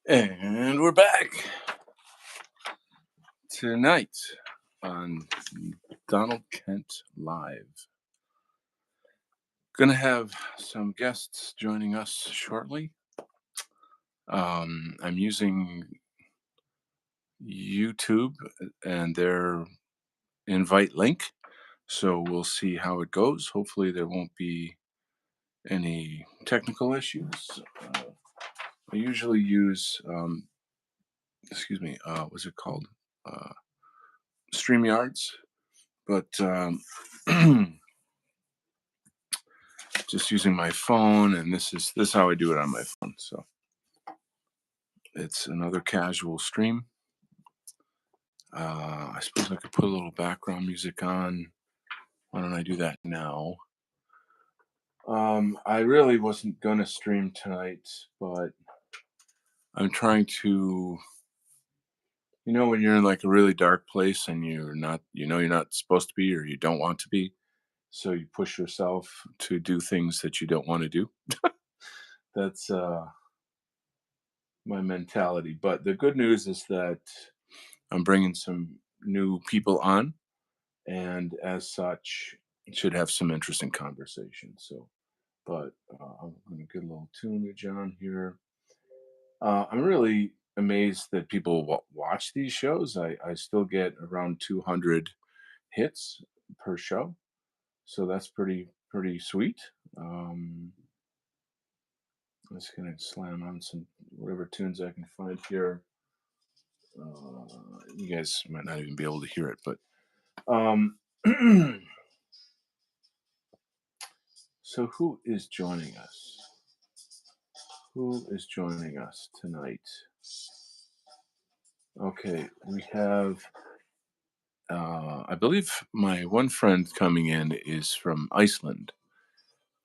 And we're back tonight on Donald Kent Live. Gonna have some guests joining us shortly. I'm using YouTube and their invite link, so we'll see how it goes. Hopefully, there won't be any technical issues. I usually use, what's it called? Uh, StreamYards, but just using my phone, and this is how I do it on my phone. So it's another casual stream. I suppose I could put a little background music on. Why don't I do that now? I really wasn't gonna stream tonight, but I'm trying to. When you're in like a really dark place and you're not, you're not supposed to be or you don't want to be, so you push yourself to do things that you don't want to do. That's my mentality. But the good news is that I'm bringing some new people on, and as such, should have some interesting conversations. So, but I'm going to get a little tunage on here. I'm really amazed that people watch these shows. I still get around 200 hits per show, so that's pretty sweet. I'm just gonna slam on some whatever tunes I can find here. You guys might not even be able to hear it, but um, so who is joining us? Who is joining us tonight? Okay, we have. I believe my one friend coming in is from Iceland.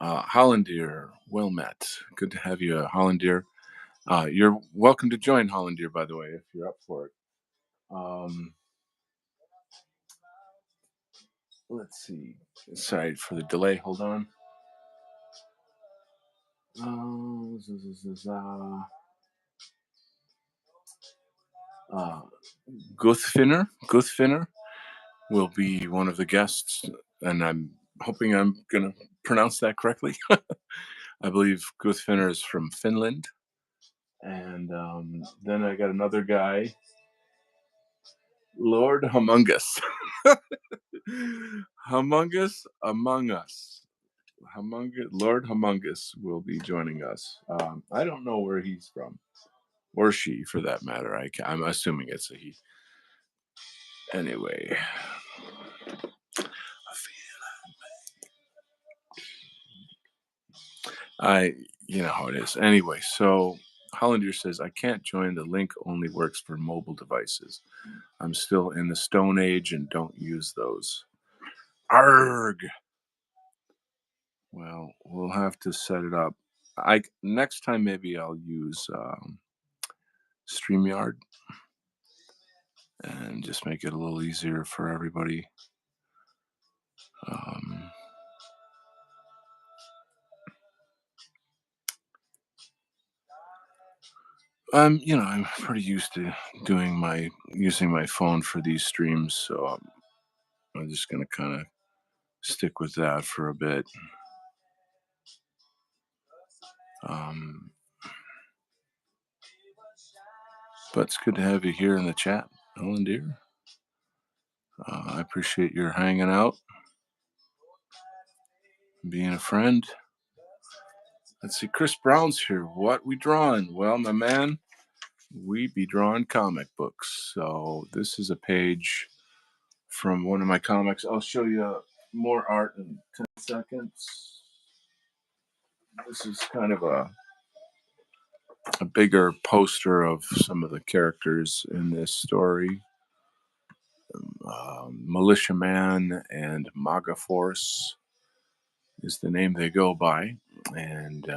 Hollandier, well met. Good to have you, Hollandier. You're welcome to join Hollandier, by the way, if you're up for it. Um, let's see. Sorry for the delay. Hold on. Uh, Guthfinner will be one of the guests, and I'm hoping I'm going to pronounce that correctly. I believe Guthfinner is from Finland. And then I got another guy, Lord Humungus. Humungus Among Us. Lord Humungus will be joining us. I don't know where he's from, or she for that matter. I'm assuming it's a he. Anyway, I, you know how it is. Anyway, so Hollander says, I can't join. The link only works for mobile devices. I'm still in the Stone Age and don't use those. Arg! Well, we'll have to set it up. Next time maybe I'll use StreamYard and just make it a little easier for everybody. Um, I'm pretty used to using my phone for these streams, so I'm just gonna kind of stick with that for a bit. Um, but it's good to have you here in the chat, Ellen dear. I appreciate your hanging out, being a friend. Let's see, Chris Brown's here. What we drawing? Well, my man, we be drawing comic books. So this is a page from one of my comics. I'll show you more art in 10 seconds. This is kind of a bigger poster of some of the characters in this story. Militia Man and MAGA Force is the name they go by. And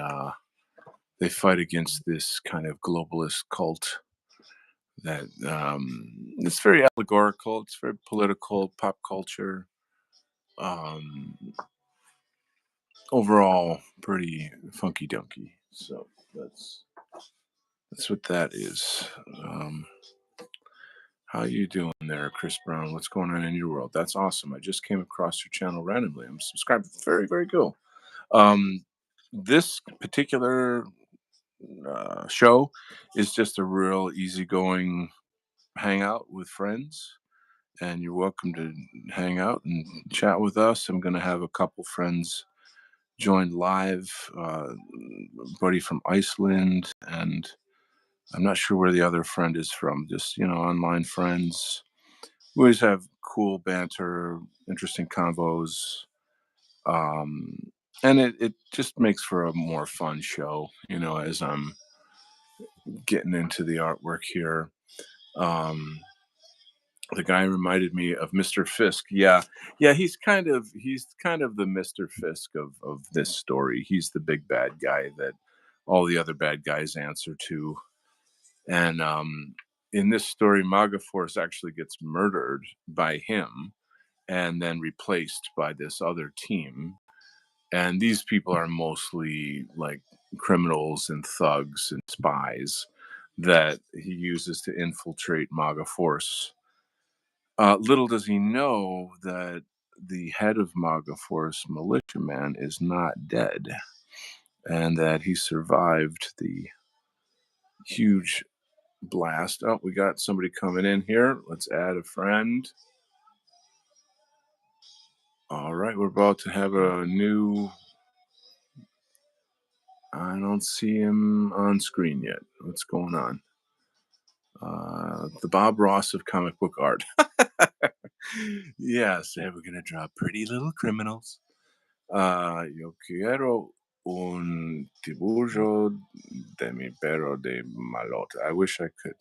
they fight against this kind of globalist cult that it's very allegorical, it's very political, pop culture. Um, Overall, pretty funky dunky. So That's what that is. How you doing there, Chris Brown? What's going on in your world? That's awesome. I just came across your channel randomly. I'm subscribed. Very, very cool. Um, this particular show is just a real easygoing hangout with friends, and you're welcome to hang out and chat with us. I'm going to have a couple friends join live, a buddy from Iceland, and I'm not sure where the other friend is from. Just online friends. We always have cool banter, interesting convos, um, and it just makes for a more fun show. As I'm getting into the artwork here. Um, the guy reminded me of Mr. Fisk. Yeah, yeah, he's kind of the Mr. Fisk of this story. He's the big bad guy that all the other bad guys answer to. And in this story, Magaforce actually gets murdered by him and then replaced by this other team. And these people are mostly like criminals and thugs and spies that he uses to infiltrate Magaforce. Little does he know that the head of Magaforce, Militiaman, is not dead, and that he survived the huge blast. Oh, we got somebody coming in here. Let's add a friend. All right, we're about to have a new. I don't see him on screen yet. What's going on? The Bob Ross of comic book art. Yes, and we're gonna draw pretty little criminals. Yo quiero un dibujo de mi perro de malota. I wish I could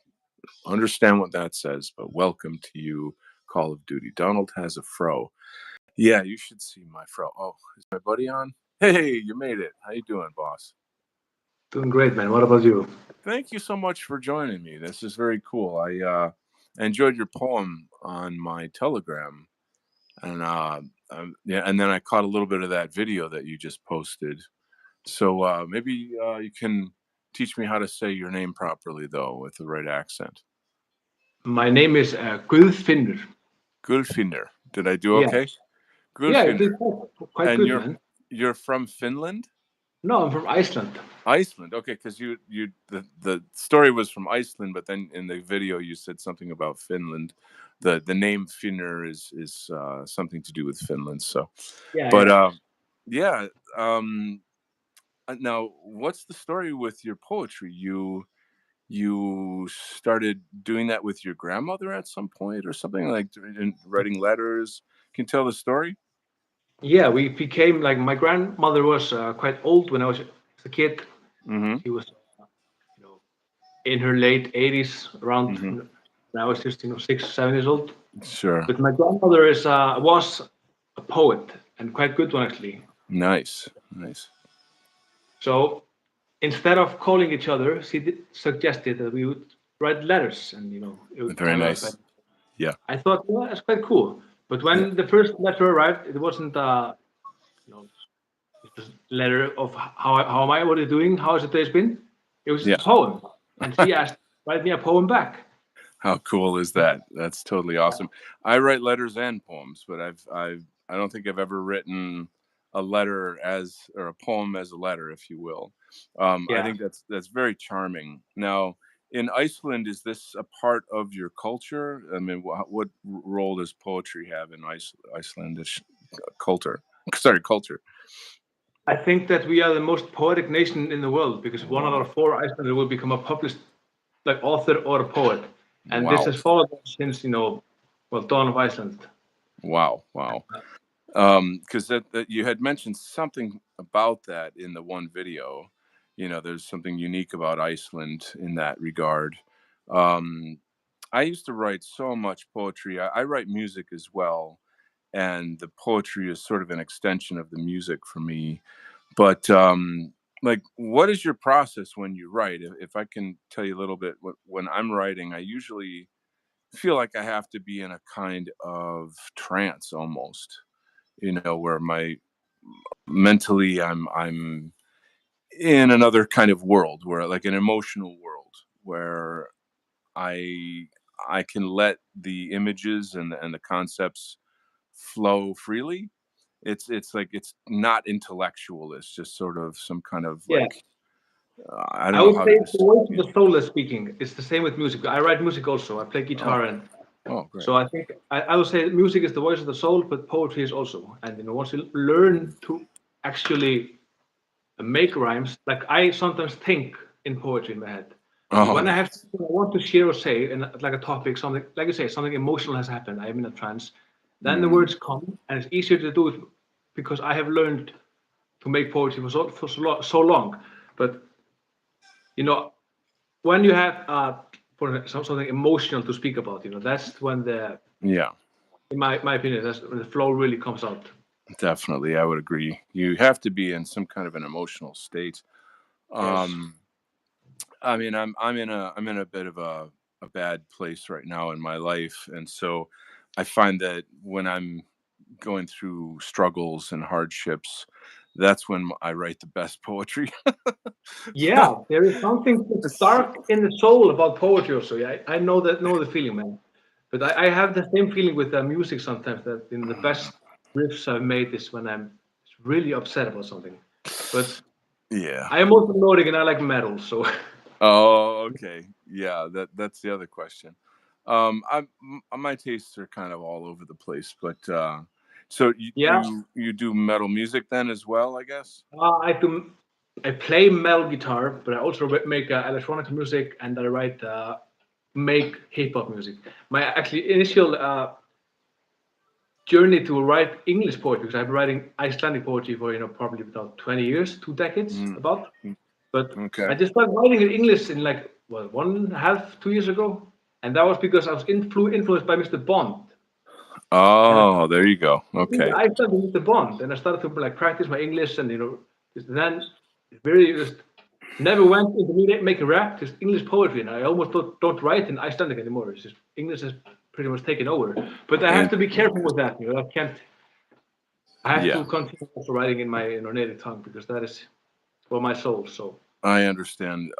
understand what that says, but welcome to you, Call of Duty. Donald has a fro. Yeah, you should see my fro. Oh, is my buddy on? Hey, you made it. How you doing, boss? Doing great, man. What about you? Thank you so much for joining me. This is very cool. I enjoyed your poem on my Telegram, and yeah, and then I caught a little bit of that video that you just posted. So maybe you can teach me how to say your name properly, though, with the right accent. My name is Guðfinnur. Gulfinder. Did I do Yeah, okay? yeah, you Gulfinder. did quite And good, you're man. you're from Finland? No, I'm from Iceland. Iceland. Okay, because the story was from Iceland, but then in the video you said something about Finland. The name Finner is something to do with Finland. So, Yeah, but yeah. yeah. Um, Now, what's the story with your poetry? You started doing that with your grandmother at some point, or something like writing letters. Can you tell the story? Yeah, we became like my grandmother was quite old when I was a kid. Mm-hmm. She was, you know, in her late 80s, around Mm-hmm. when I was just 6, 7 years old. Sure. But my grandmother is was a poet and quite good one actually. Nice. Nice. So instead of calling each other, she suggested that we would write letters, and it would Very have a nice. Yeah. I thought, well, that's quite cool. But Yeah. when the first letter arrived, it wasn't you know, just a letter of how am I, what are you doing, how has the day been? It was just Yeah. a poem, and she asked, write me a poem back. How cool is that? That's totally awesome. I write letters and poems, but I don't think I've ever written a letter as or a poem as a letter, if you will. I Yeah, think that's very charming. Now, in Iceland, is this a part of your culture? I mean, what role does poetry have in Icelandish culture? Sorry, culture. I think that we are the most poetic nation in the world because one out Wow, of four Icelanders will become a published like author or a poet, and this wow, has followed us since well, dawn of Iceland. wow, wow. Because that you had mentioned something about that in the one video. There's something unique about Iceland in that regard. um I used to write so much poetry. I write music as well, and the poetry is sort of an extension of the music for me. But like, what is your process when you write? If I can tell you a little bit, when I'm writing, I usually feel like I have to be in a kind of trance almost, where my mentally I'm in another kind of world, where like an emotional world, where I I can let the images and the concepts flow freely. It's like it's not intellectual. It's just sort of some kind of Yeah, like I I don't know would how say to it's the voice of yeah. the soul that's speaking. It's the same with music. I write music also. I play Oh, guitar, and oh, great. so I think I would say music is the voice of the soul, but poetry is also. And once you learn to actually make rhymes, like I sometimes think in poetry in my head. So Oh, when I have nice. something I want to share or say, and like a topic, something like you say, something emotional has happened, I am in a trance, then the Mm, words come, and it's easier to do it because I have learned to make poetry so long. But you know, when you have something emotional to speak about, that's when yeah, in my opinion, that's when the flow really comes out. definitely. I would agree. You have to be in some kind of an emotional state. Yes. Um, I mean, I'm in a bit of a bad place right now in my life, and so I find that when I'm going through struggles and hardships, that's when I write the best poetry. Yeah, there is something So- dark in the soul about poetry also. Yeah, I know the feeling, man. But I have the same feeling with music sometimes that the best riffs I've made is when I'm really upset about something. But yeah. I am also Nordic and I like metal, so Oh, okay. Yeah, that's the other question. My tastes are kind of all over the place, but so you yeah. you you do metal music then as well, I guess? I play metal guitar, but I also make electronic music and I write make hip hop music. My actually initial journey to write English poetry because I've been writing Icelandic poetry for probably about 20 years, 2 decades Mm, about. But I okay. just started writing in English in like what 1.5, 2 years ago, and that was because I was influenced by Mr. Bond, and Oh, there you go. Okay. I started with Mr. Bond, and I started to like practice my English, and then very just never went into making rap, just English poetry, and I almost don't write in Icelandic anymore. It's just English has pretty much taken over. But I have And to be careful with that. I can't. I have yeah, to continue also writing in my native tongue because that is for my soul. So I understand.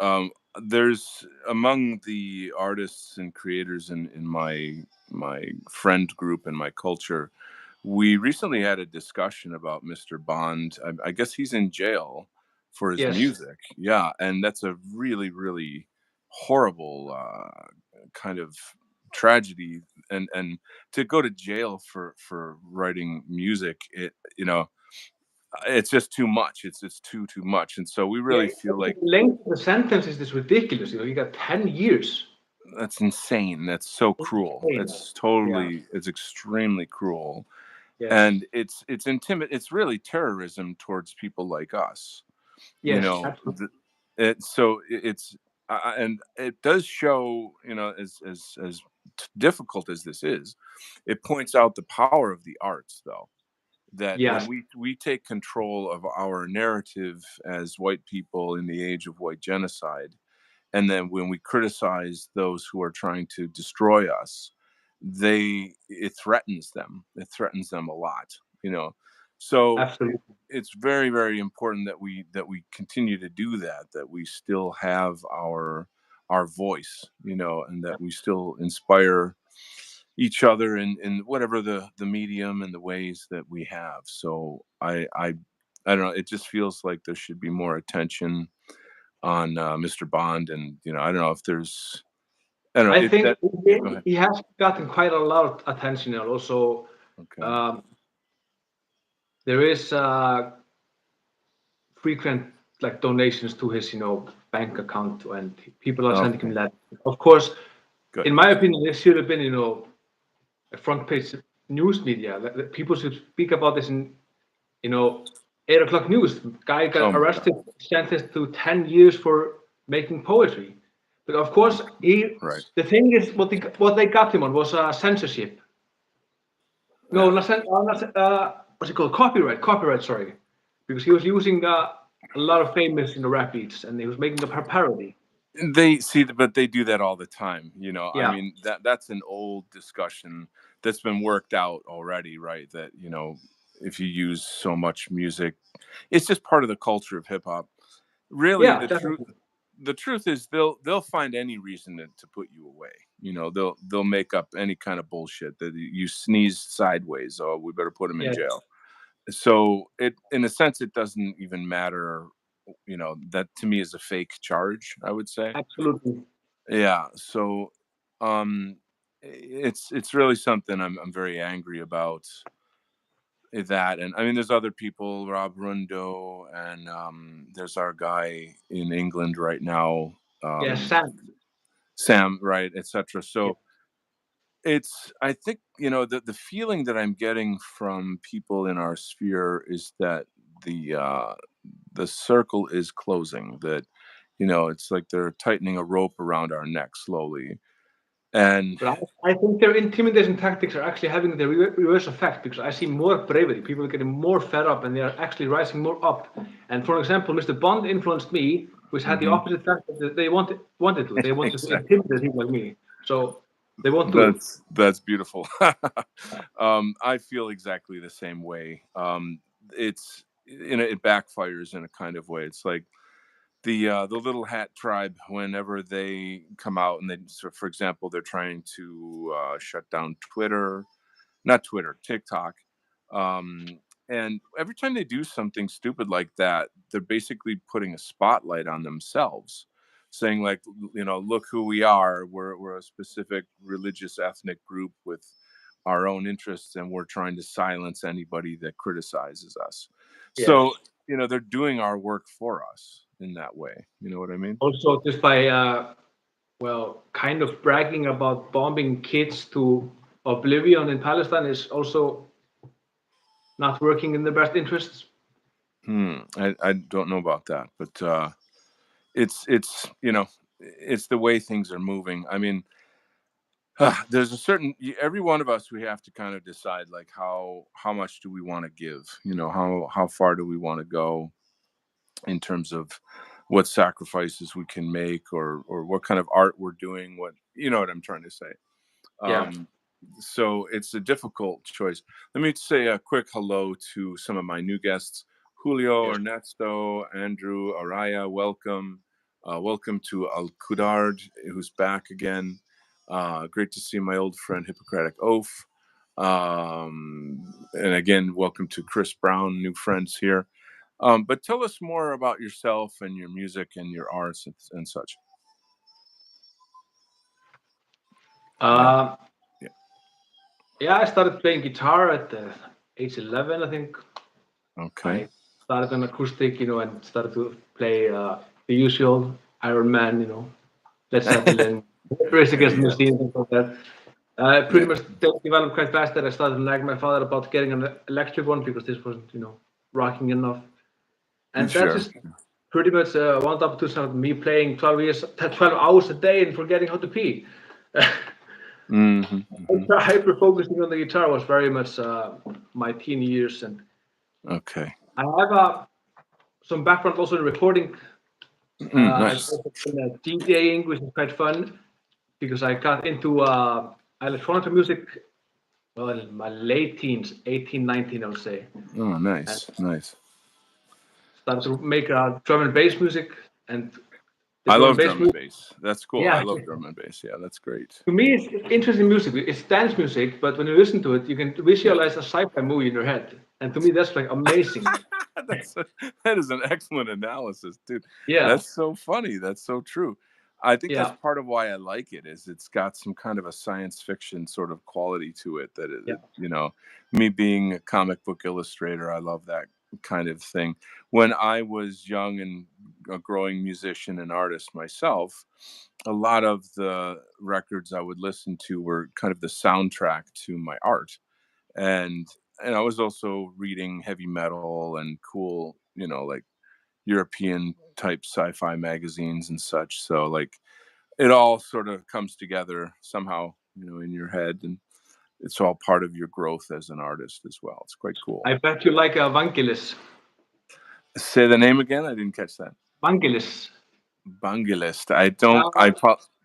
There's among the artists and creators in my friend group and my culture. We recently had a discussion about Mr. Bond. I guess he's in jail for his yes, music. Yeah, and that's a really, really horrible kind of tragedy. And to go to jail for writing music, it's just too much. It's too much. And so we yeah. really feel The like length of the sentence is just ridiculous. You got 10 years. that's insane. That's so cruel. Insane. Yeah. It's extremely cruel. Yes. And it's really terrorism towards people like us, you Yes. know. Absolutely. It's and it does show, as difficult as this is, it points out the power of the arts, though, that when Yes. we take control of our narrative as white people in the age of white genocide, and then when we criticize those who are trying to destroy us, it threatens them a lot, so Absolutely. it's very, very important that we continue to do that we still have our voice, and that we still inspire each other in whatever the medium and the ways that we have. So I don't know, it just feels like there should be more attention on Mr. Bond. And I don't know if there's, I don't know I it think that yeah, go ahead. he has gotten quite a lot of attention, and also Okay. um, there is frequent like donations to his bank account, and people are sending him Okay, that. Of course, good. in my opinion, this should have been a front page news media. People should speak about this in you know 8 o'clock news. Guy Oh got my god. arrested, sentenced to 10 years for making poetry. But of course, Right. the thing is, what they got him on was censorship. No, Yeah. not, what's it called? Copyright, sorry. Because he was using a lot of famous rap beats and he was making a parody. They see, but they do that all the time. I Yeah, mean, that's an old discussion that's been worked out already, right? That, if you use so much music, it's just part of the culture of hip hop. really, Yeah, definitely. the truth is they'll find any reason to put you away. You know, they'll make up any kind of bullshit that you sneezed sideways. Oh, we better put him in Yes, jail. So it, in a sense, it doesn't even matter. You know, that to me is a fake charge, I would say. absolutely. Yeah. So, it's really something I'm very angry about that. And I mean, there's other people, Rob Rundo, and there's our guy in England right now, Yes, um, Sam. Sam, right, etc. Yeah. So it's, I think, you know, the feeling that I'm getting from people in our sphere is that the uh, the circle is closing. That, you know, it's like they're tightening a rope around our neck slowly. And But I think their intimidation tactics are actually having the reverse effect because I see more bravery. People are getting more fed up and they are actually rising more up. And for example, Mr. Bond influenced me, which had the Mhm. opposite effect that they wanted to. They wanted to Exactly. intimidate people like me. So they won't do it. That's beautiful. I feel exactly the same way. It's, you know, it backfires in a kind of way. It's like the little hat tribe, whenever they come out and they, so for example, they're trying to shut down Twitter, not Twitter, TikTok. Um, and every time they do something stupid like that, they're basically putting a spotlight on themselves, saying like, you know, look who we are. We're a specific religious ethnic group with our own interests, and we're trying to silence anybody that criticizes us. So, Yes. you know, they're doing our work for us in that way. You know what I mean? Also, just by well, kind of bragging about bombing kids to oblivion in Palestine is also not working in their best interests. I don't know about that, but it's, you know, it's the way things are moving. I mean, there's a certain, every one of us, we have to kind of decide like how much do we want to give, you know, how far do we want to go in terms of what sacrifices we can make, or what kind of art we're doing, what, you know what I'm trying to say. Yeah. um so it's a difficult choice. Let me say a quick hello to some of my new guests: Julio, Yes. Ernesto, Andrew, Araya. Welcome. Welcome to Al Kudard, who's back again. Great to see my old friend Hippocratic Oath. And again, welcome to Chris Brown, new friends here. But tell us more about yourself and your music and your arts and such. Yeah. Uh, Yeah. yeah, I started playing guitar at age 11, I think. Okay. I started on acoustic, and started to play the usual Iron Man, Led Zeppelin, Race Against the Yeah. Machine, things like that. I pretty Yeah. much developed quite fast that I started nagging my father about getting an electric one because this wasn't, rocking enough. And that Sure. just pretty much wound up to some of me playing 12 hours a day and forgetting how to pee. Hmm. Hmm. Hyper focusing on the guitar was very much my teen years, and Okay. I have some background also in recording. I've Nice. also been DJing, which is quite fun because I got into electronic music well in my late teens, 18, 19, I would say, Oh, and nice. Nice. started to make drum and bass music. And the I drum and love bass drum and music, bass. That's cool. I yeah, love drum and bass. Yeah, that's great. to me, it's interesting music. It's dance music, but when you listen to it, you can Yeah. visualize a sci-fi movie in your head. And to me, that's like amazing. That is an excellent analysis, dude. Yeah, That's so funny. That's so true. I think that's yeah, part of why I like it, is it's got some kind of a science fiction sort of quality to it, that yeah. you know, me being a comic book illustrator, I love that kind of thing. When I was young and a growing musician and artist myself, a lot of the records I would listen to were kind of the soundtrack to my art. and and I was also reading heavy metal and cool, you know, like European type sci-fi magazines and such. So like it all sort of comes together somehow, you know, in your head, and it's all part of your growth as an artist as well. It's quite cool. I bet you like Vangelis. Say the name again. I didn't catch that. Vangelis. Bangilist. I don't.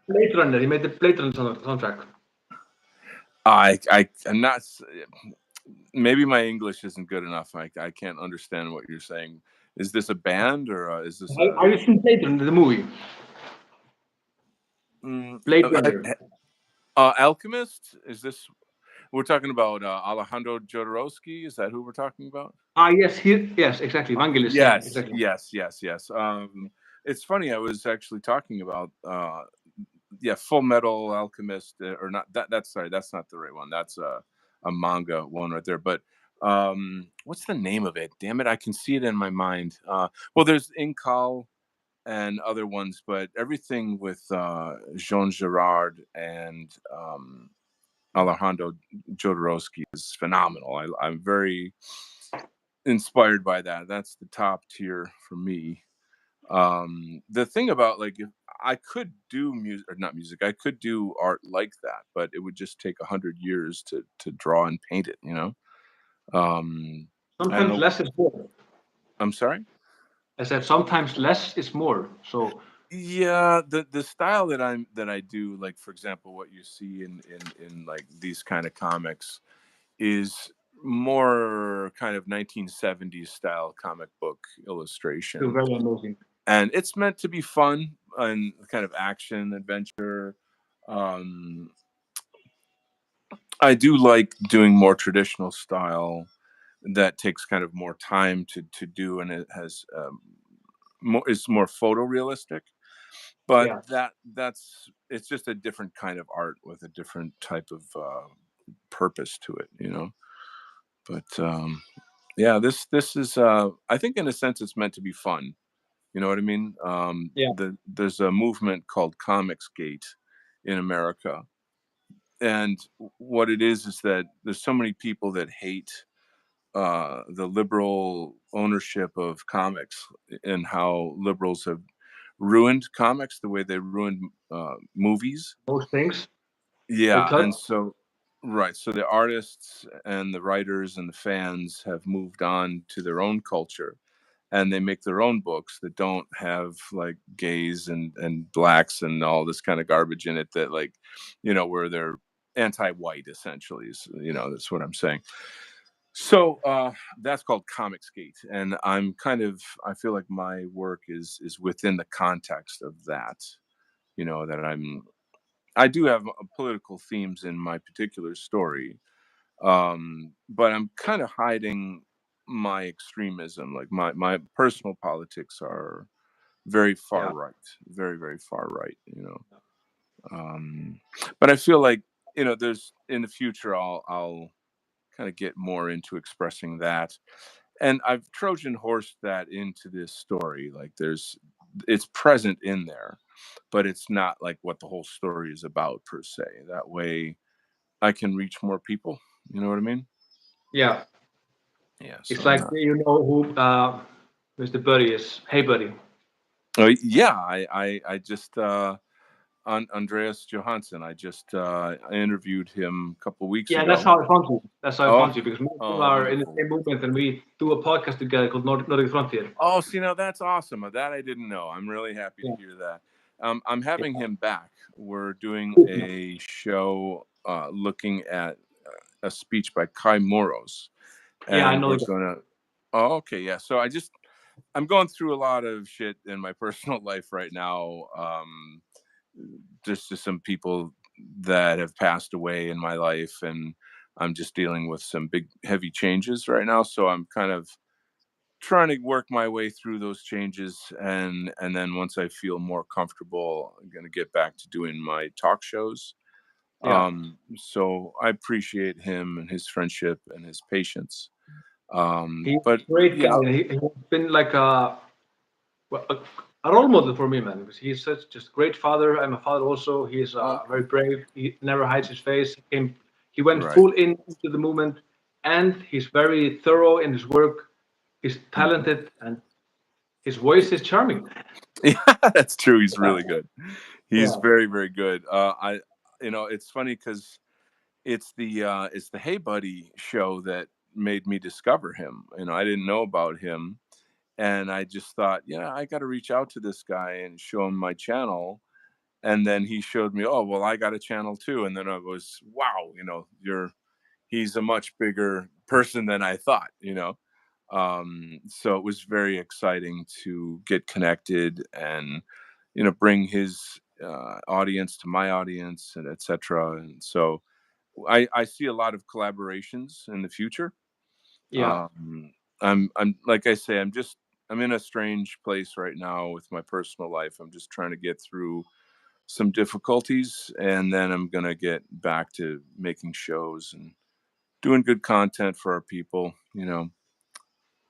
Blade Runner. He made the Blade Runner soundtrack. I'm not. Maybe my English isn't good enough. I can't understand what you're saying. Is this a band or is this Have you seen Blade Runner, the movie? mm, Blade uh, Runner. Alchemist? Is this we're talking about Alejandro Jodorowsky? Is that who we're talking about? Ah, yes, yes, exactly. Vangelis, yeah, Yes, exactly. yes, yes, yes. It's funny. I was actually talking about yeah, Full Metal Alchemist, or not that. That's sorry, that's not the right one. That's a manga one right there. But what's the name of it? Damn it, I can see it in my mind. Well, there's Incal and other ones, but everything with Jean Girard and Alejandro Jodorowsky is phenomenal. I'm very inspired by that. That's the top tier for me. The thing about like if I could do music or not music, I could do art like that, but it would just take 100 years to draw and paint it. Um, I don't Sometimes know. less is more. I'm sorry. I said sometimes less is more. So Yeah, the style that I do, like for example, what you see in like these kind of comics is more kind of 1970s style comic book feel illustration, very amazing. and it's meant to be fun and kind of action adventure. um I do like doing more traditional style that takes kind of more time to do, and it has more, it's more photorealistic, but Yeah, that's it's just a different kind of art with a different type of purpose to it. But yeah, this is I think in a sense it's meant to be fun. You know what I mean? yeah, There's a movement called Comicsgate in America, and what it is that there's so many people that hate the liberal ownership of comics and how liberals have ruined comics the way they ruined movies. most things they Yeah, touch. and so right, so the artists and the writers and the fans have moved on to their own culture, and they make their own books that don't have like gays and blacks and all this kind of garbage in it that like, where they're anti-white essentially is, that's what I'm saying. So that's called Comicsgate, and I feel like my work is within the context of that. That I do have political themes in my particular story, but I'm kind of hiding my extremism. Like my personal politics are very far Yeah, right, very very far right. Um, but I feel like there's in the future I'll kind of get more into expressing that, and I've Trojan horsed that into this story. Like it's present in there, but it's not like what the whole story is about per se. That way I can reach more people. You know what I mean? yeah. Yeah. So It's I'm like not. you know who Mr. Buddy is. Hey, Buddy. Oh yeah, I just Andreas Johansson. I interviewed him a couple weeks Yeah, that's ago. how I found you. That's how I Oh, found you because me and him oh, are in the wonderful. same movement and we do a podcast together called Nordic Frontier. Oh, see, now that's awesome. That I didn't know. I'm really happy to Yeah, hear that. I'm having yeah. him back. We're doing Cool. a show looking at a speech by Kai Moros, Yeah, I and know we're the guy. gonna. Oh, okay, yeah. So I'm going through a lot of shit in my personal life right now. Just to some people that have passed away in my life, and I'm just dealing with some big, heavy changes right now. So I'm kind of trying to work my way through those changes, and then once I feel more comfortable, I'm going to get back to doing my talk shows. Yeah, So I appreciate him and his friendship and his patience. he's But a great guy. yeah, He's been like a role model for me, man. Because he's such just a great father. I'm a father also. He's very okay, brave. He never hides his face. He went right. full in into the movement, and he's very thorough in his work. He's Mhm. talented, and his voice is charming. Yeah, that's true. He's Yeah, really good. He's yeah, very, very good. It's funny because it's the Hey Buddy show that made me discover him. I didn't know about him, and I just thought, yeah, I got to reach out to this guy and show him my channel. And then he showed me, oh, well, I got a channel too. And then I was, wow, he's a much bigger person than I thought. So it was very exciting to get connected and, bring his audience to my audience and etc. And so I see a lot of collaborations in the future. Yeah. um I'm like I say, I'm in a strange place right now with my personal life. I'm just trying to get through some difficulties, and then I'm going to get back to making shows and doing good content for our people.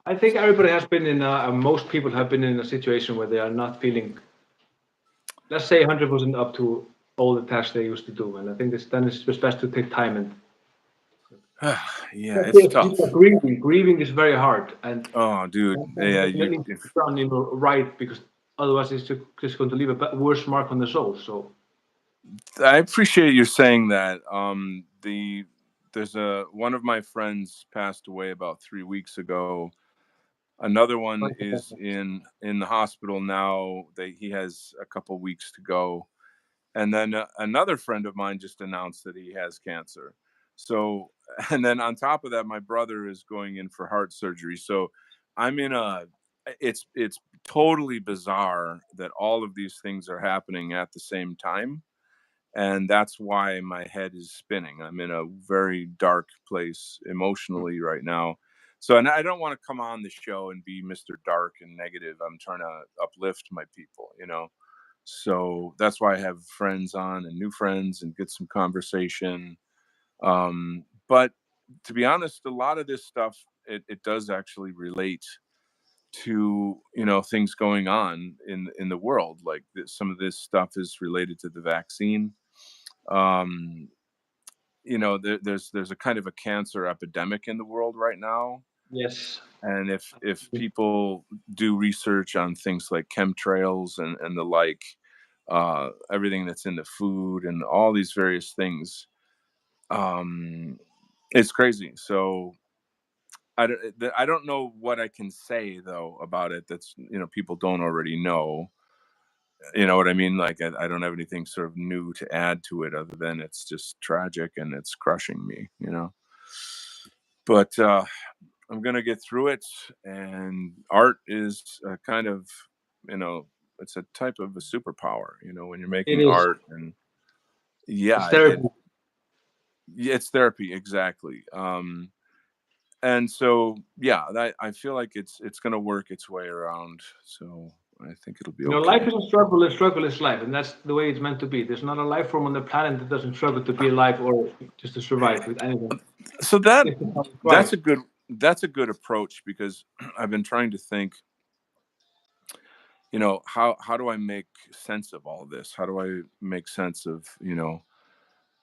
I think everybody has been in, most people have been in a situation where they are not feeling, let's say, 100% up to all the tasks they used to do. And I think it's just best to take time. And Yeah, especially it's if tough. people are grieving. Grieving is very hard. And Oh, dude. sometimes Yeah, it needs to be done, right, because otherwise it's just going to leave a worse mark on the soul. So, I appreciate you saying that. There's one of my friends passed away about 3 weeks ago. Another one is in the hospital now. He has a couple weeks to go, and then another friend of mine just announced that he has cancer. So, and then on top of that, my brother is going in for heart surgery. So, I'm in a. It's totally bizarre that all of these things are happening at the same time, and that's why my head is spinning. I'm in a very dark place emotionally right now. So, and I don't want to come on the show and be Mr. Dark and negative. I'm trying to uplift my people. So that's why I have friends on and new friends and get some conversation. But to be honest, a lot of this stuff, it does actually relate to things going on in the world. Like some of this stuff is related to the vaccine. um there's a kind of a cancer epidemic in the world right now. yes. And if people do research on things like chemtrails and the like, everything that's in the food and all these various things, um it's crazy. So I don't know what I can say though about it that's people don't already know. You know what I mean? Like I don't have anything sort of new to add to it other than it's just tragic and it's crushing me. But I'm gonna get through it. And art is a kind of, you know, it's a type of a superpower. When you're It making is. art, and It's yeah, therapy. it's therapy exactly. And so yeah, I feel like it's gonna work its way around. So I think it'll be Life okay. is a struggle, and struggle is life, and that's the way it's meant to be. There's not a life form on the planet that doesn't struggle to be alive or just to survive with anything. So This is how we that's thrive. a good approach, because I've been trying to think, how do I make sense of all this? How do I make sense of,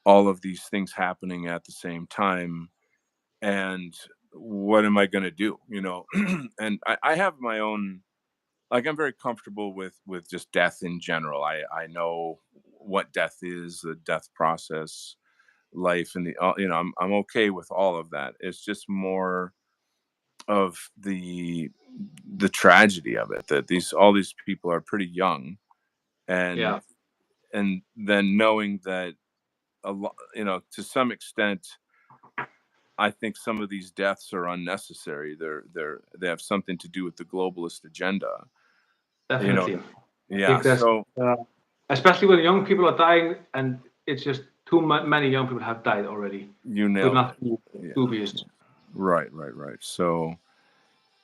all of these things happening at the same time? And what am I going to do? And I have my own, like, I'm very comfortable with just death in general. I know what death is, the death process, life, and I'm okay with all of that. It's just more of the tragedy of it, that all these people are pretty young. and Yeah, and then knowing that to some extent, I think some of these deaths are unnecessary. They have something to do with the globalist agenda. You know, definitely. I yeah. think that's, So uh, especially when young people are dying, and it's just many young people have died already. you Would nailed not it. be Yeah. dubious. Right. Right. Right. So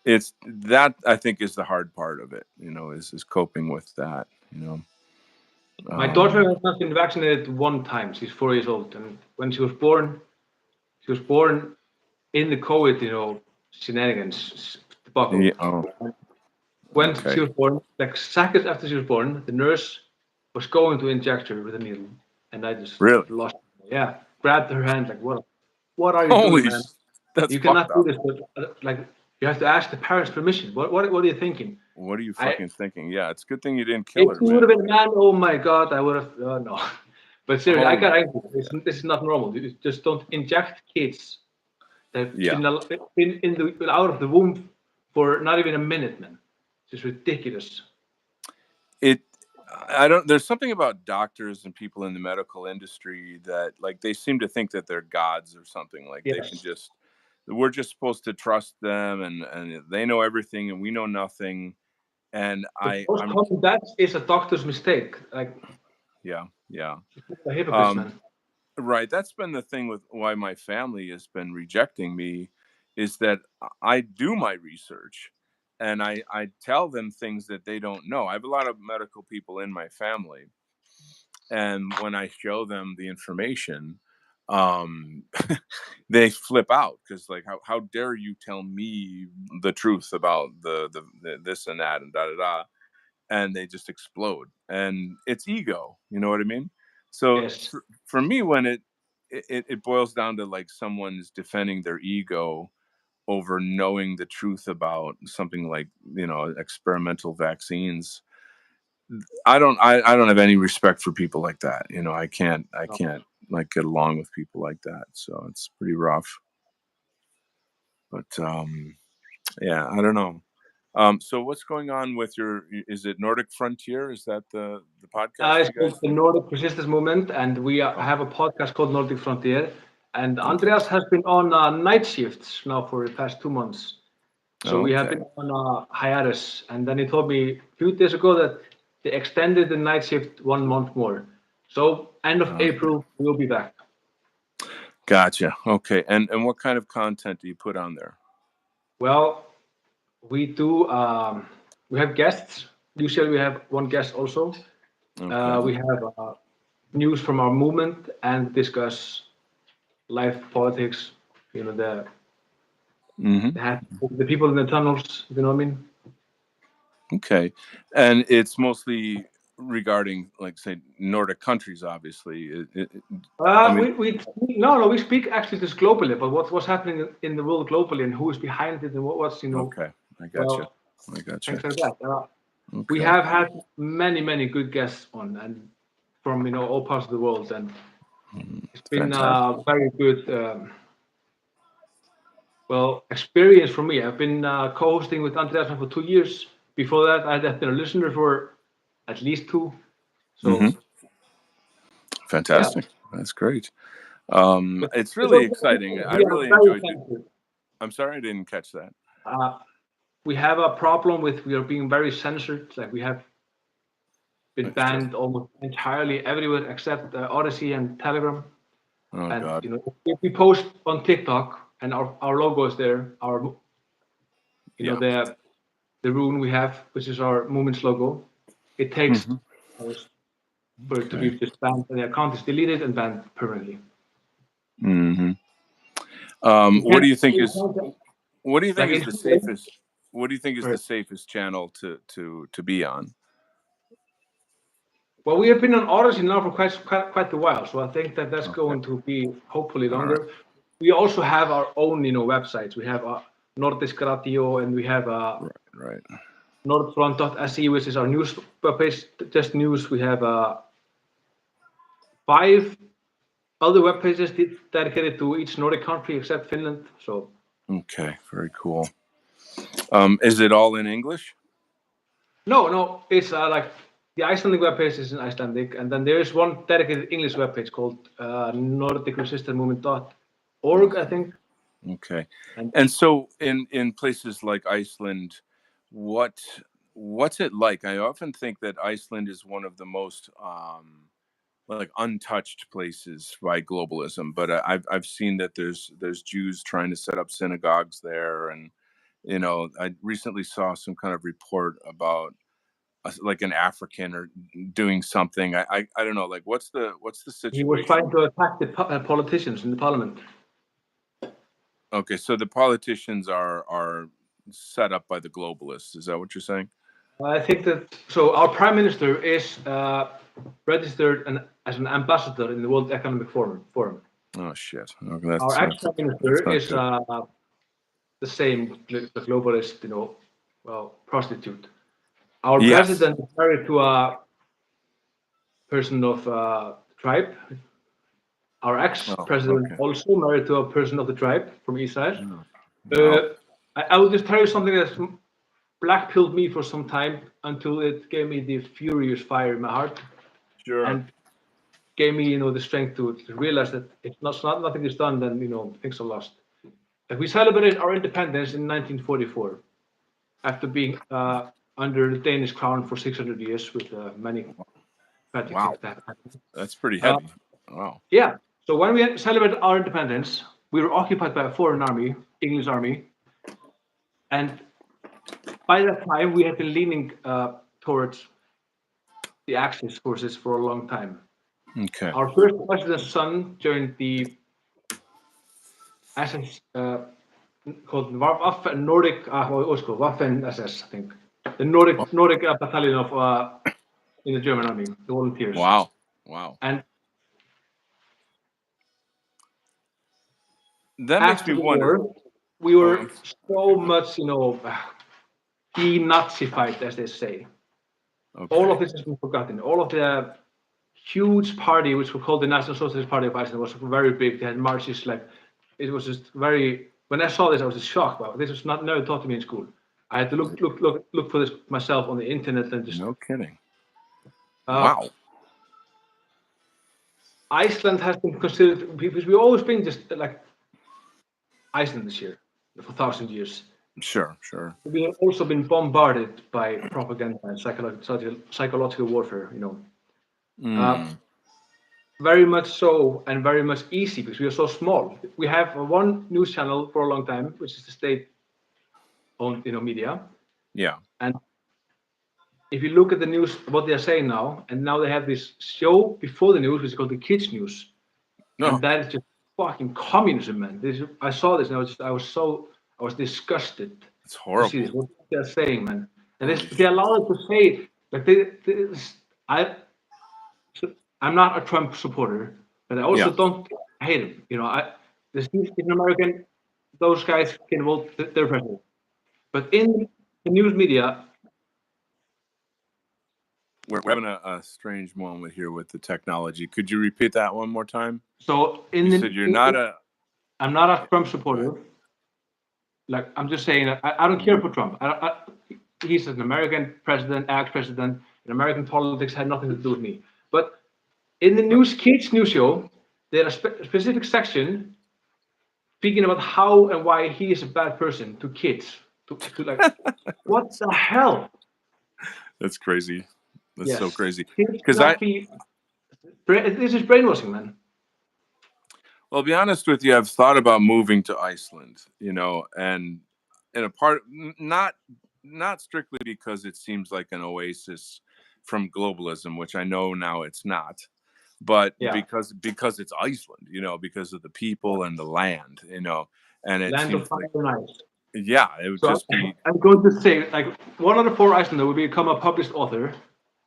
it's that, I think, is the hard part of it. Is coping with that. My daughter Um, has not been vaccinated one time. She's 4 years old, and when she was born in the COVID, shenanigans yeah. debacle. Oh, When she okay. was born, like seconds after she was born, the nurse was going to inject her with a needle, and I just Really? lost. Yeah, grabbed her hand like, what are you doing, Holy, man? that's You fucked cannot do up. this. But, like, you have to ask the parents' permission. What are you thinking? What are you I fucking thinking? Yeah, it's a good thing you didn't kill If her, she would have man. been a man, oh my God, I would have. No, but seriously, I Holy, got angry. This is not normal. You just don't inject kids that have yeah. been out of the womb for not even a minute, man. It's just ridiculous. It I don't There's something about doctors and people in the medical industry that, like, they seem to think that they're gods or something, like they can Yes. just we're just supposed to trust them, and they know everything and we know nothing. And The most I'm common that is a doctor's mistake. Like yeah, yeah. a hypocrite, Um, man. right. That's been the thing with why my family has been rejecting me, is that I do my research and I tell them things that they don't know. I have a lot of medical people in my family, and when I show them the information, um, they flip out because like how dare you tell me the truth about the this and that and da da da, and they just explode, and it's ego, you know what I mean? So Yes. for me, when it boils down to like someone's defending their ego over knowing the truth about something like, experimental vaccines, I don't have any respect for people like that. I can't like get along with people like that, so it's pretty rough. But yeah, I don't know. So what's going on with is it Nordic Frontier? Is that the podcast It's you guys called the do? Nordic Resistance Movement, and we Oh, have a podcast called Nordic Frontier. And okay. Andreas has been on night shifts now for the past 2 months. So we have Okay. been on hiatus. And then he told me a few days ago that they extended the night shift 1 month more. So end of Okay. April, we'll be back. Gotcha. Okay. And what kind of content do you put on there? Well, we do, we have guests. Usually we have one guest also. Okay. We have news from our movement and discuss life, politics, the Hmm. the people in the tunnels, you know what I mean? Okay. And it's mostly regarding, like, say, Nordic countries, obviously. I mean, We speak actually just globally, but what's happening in the world globally and who is behind it and what's okay. I gotcha. well, I gotcha. things like that. We Okay. have had many good guests on and from all parts of the world, and it's been Fantastic. a very good experience for me. I've been co-hosting with Andreas for 2 years. Before that, I had been a listener for at least two. Hmm. So yeah, Fantastic. That's great. but It's it's really also, exciting. I we are really very enjoyed it. sensitive. I'm sorry I didn't catch that. We have a problem with we are being very censored. Like we have been That's true. banned almost entirely everywhere except Odyssey and Telegram. Oh And God. if we post on TikTok and our logo is there, our Yeah. the rune we have, which is our movement's logo, it takes Hmm. hours for it to Okay. be just banned, and the account is deleted and banned permanently. Hmm. You What can't, do you think you is can't what do you like think is the safest? What do you think is the safest channel to be on? well, we have been on Odyssey now for quite a while, so I think that that's Okay. going to be hopefully All right. longer. We also have our own, websites. We have Nordisk Radio, and we have Right. Right. Nordfront.se, which is our news webpage, just news. We have 5 other web pages dedicated to each Nordic country except Finland. So Okay. Very cool. Is it all in English? no, it's like the Icelandic web page is in Icelandic, and then there is one dedicated English web page called NordicResistanceMovement.org, I think. Okay. And And so in places like Iceland, what what's it like? I often think that Iceland is one of the most like untouched places by globalism, but I've seen that there's Jews trying to set up synagogues there, and I recently saw some kind of report about like an African or doing something. I don't know, like what's the he was trying situation? to attack the politicians in the parliament. Okay, so the politicians are set up by the globalists. Is that what you're saying? I think that so. Our prime minister is registered as an ambassador in the World Economic Forum. Oh shit. Okay, Our ex-prime that's minister not is good. the same, the globalist, prostitute. Our Yes. president is married to a person of tribe. Our Oh, ex-president okay. also married to a person of the tribe from Israel. Oh, wow. Uh, I will just tell you something that's blackpilled me for some time until it gave me the furious fire in my heart Sure. and gave me, the strength to realize that if nothing is done, then things are lost. we celebrated our independence in 1944 after being under the Danish crown for 600 years with many tragic things Wow, that happened. that's pretty Uh, heavy. Wow. yeah, so when we celebrated our independence, we were occupied by a foreign army, English army, and by that time we had been leaning towards the Axis forces for a long time. Okay. Our first president's son joined the SS called Waffen Nordic, what was it called? Waffen SS, I think. The Nordic battalion of in the German army, the volunteers. Wow. Wow. And That makes after me the wonder. war, we Oh, were so much, denazified, as they say. All okay. of this has been forgotten. All of the huge party, which we called the National Socialist Party of Iceland, was very big. They had marches like it was just very. When I saw this, I was just shocked. Wow, this was not never taught to me in school. I had to look for this myself on the internet and just. No kidding. Uh, Wow. Iceland has been considered because we've always been just like Iceland this year for 1,000 years. Sure. Sure. We have also been bombarded by propaganda and psychological warfare. Uh, Mm. very much so, and very much easy because we are so small. We have one news channel for a long time, which is the state-owned, media. Yeah. And if you look at the news, what they are saying now, and now they have this show before the news, which is called the Kids News, No, and that is just fucking communism, man. I saw this, and I was disgusted it's to see horrible. this. What they're saying, man, and Holy they shit. allow it to say like I I'm not a Trump supporter, but I also Yeah. don't hate him. He's an American. Those guys can vote their president. But in the news media, We're having a strange moment here with the technology. Could you repeat that one more time? so You said you're not a. I'm not a Trump Go ahead. supporter. Like I'm just saying that I don't care for Trump. He's an American president, ex-president, and American politics had nothing to do with me. But in the kids news show, there's a specific section speaking about how and why he is a bad person to kids. To like, what the hell? That's crazy. That's so Yes, crazy. kids Because cannot be. This is brainwashing, man. well, to be honest with you, I've thought about moving to Iceland. And in a part, not strictly because it seems like an oasis from globalism, which I know now it's not, but Yeah, because it's Iceland, because of the people and the land, and it land of seems fire like, and ice. yeah, it would So just be. I'm going to say, like, one of the four Icelander will become a published author,